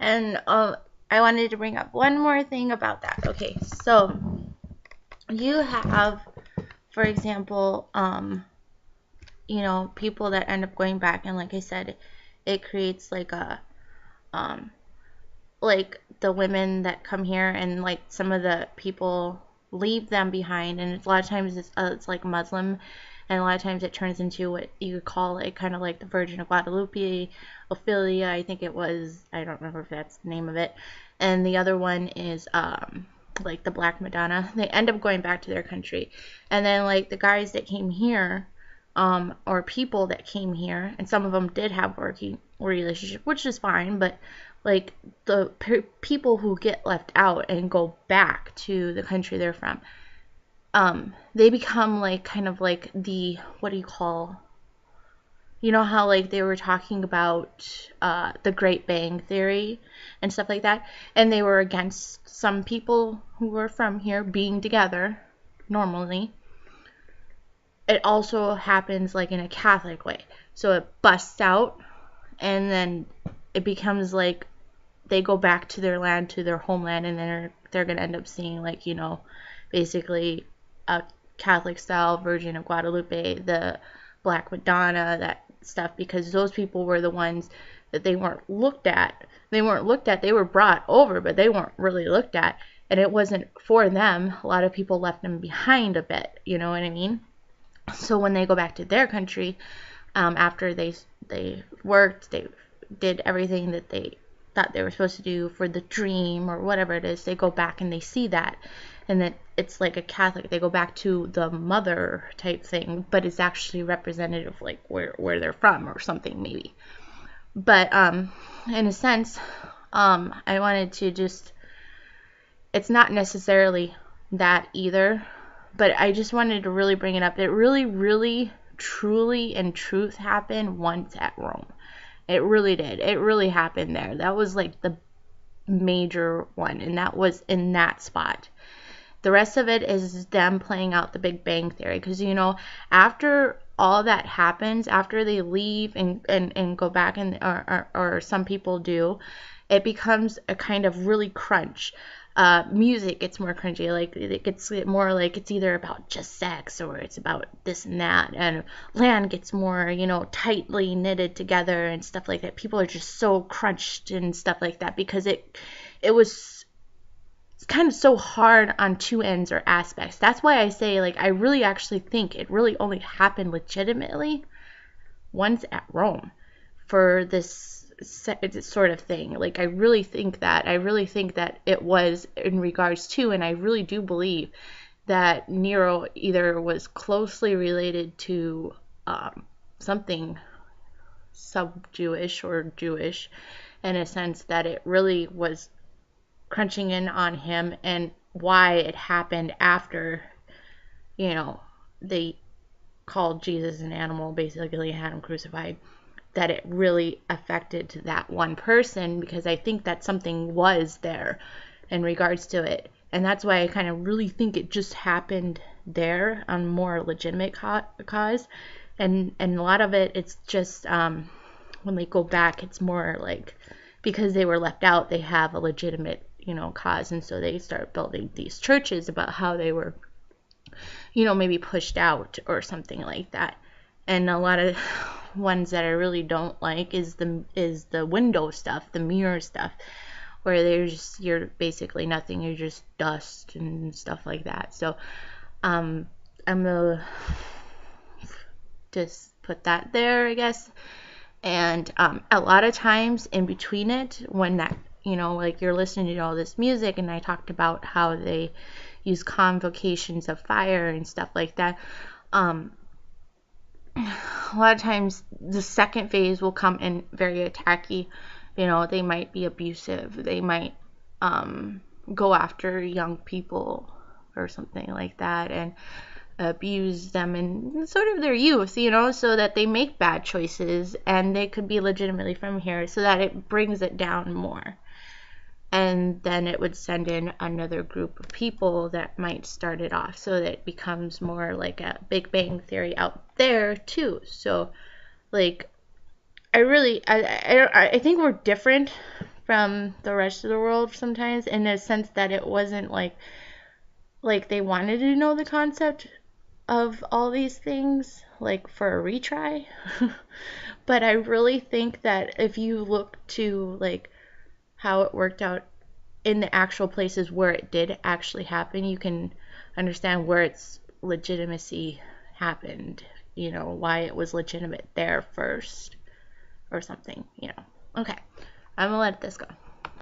And I wanted to bring up one more thing about that. Okay, so you have, for example, people that end up going back, and like I said, it creates like a like the women that come here, and like some of the people leave them behind, and a lot of times it's like Muslim, and a lot of times it turns into what you could call like kind of like the Virgin of Guadalupe, Ophelia, I think it was. I don't remember if that's the name of it. And the other one is like the Black Madonna. They end up going back to their country, and then like the guys that came here, or people that came here, and some of them did have working relationship, which is fine, but like the people who get left out and go back to the country they're from, they become like kind of like the, what do you call, you know how like they were talking about the Great Bang Theory and stuff like that, and they were against some people who were from here being together normally. It also happens like in a Catholic way. So it busts out, and then it becomes like they go back to their land, to their homeland, and then they're going to end up seeing like, basically a Catholic style Virgin of Guadalupe, the Black Madonna, that stuff, because those people were the ones that they weren't looked at. They were brought over, but they weren't really looked at, and it wasn't for them. A lot of people left them behind a bit, you know what I mean? So when they go back to their country, after they worked, they did everything that they thought they were supposed to do for the dream or whatever it is, they go back and they see that, and that it's like a Catholic, they go back to the mother type thing, but it's actually representative like where they're from or something maybe. But in a sense, I wanted to just, it's not necessarily that either, but I just wanted to really bring it up. It really, really, truly, and truth happened once at Rome. It really did. It really happened there. That was like the major one, and that was in that spot. The rest of it is them playing out the Big Bang Theory, because after all that happens, after they leave and go back, and or some people do, it becomes a kind of really crunch. Music gets more cringy, like it gets more like it's either about just sex or it's about this and that, and land gets more, tightly knitted together and stuff like that. People are just so crunched and stuff like that, because it was kind of so hard on two ends or aspects. That's why I say, like, I really actually think it really only happened legitimately once at Rome for this sort of thing. Like, I really think that it was in regards to, and I really do believe that Nero either was closely related to something sub-Jewish or Jewish, in a sense that it really was crunching in on him, and why it happened after, they called Jesus an animal, basically had him crucified, that it really affected that one person, because I think that something was there in regards to it. And that's why I kind of really think it just happened there on more legitimate cause. And a lot of it, it's just when they go back, it's more like because they were left out, they have a legitimate, cause. And so they start building these churches about how they were, maybe pushed out or something like that. And a lot of ones that I really don't like is the window stuff, the mirror stuff, where you're basically nothing, you're just dust and stuff like that. So I'm gonna just put that there, I guess. And a lot of times in between it, when that, like you're listening to all this music, and I talked about how they use convocations of fire and stuff like that, a lot of times the second phase will come in very attacky. They might be abusive. They might go after young people or something like that, and abuse them in sort of their youth, so that they make bad choices, and they could be legitimately from here, so that it brings it down more. And then it would send in another group of people that might start it off, so that it becomes more like a Big Bang Theory out there too. So, like, I think we're different, from the rest of the world sometimes, in a sense that it wasn't like they wanted to know the concept of all these things, like for a retry. But I really think that if you look to like how it worked out in the actual places where it did actually happen, you can understand where its legitimacy happened, why it was legitimate there first or something. Okay, I'm gonna let this go.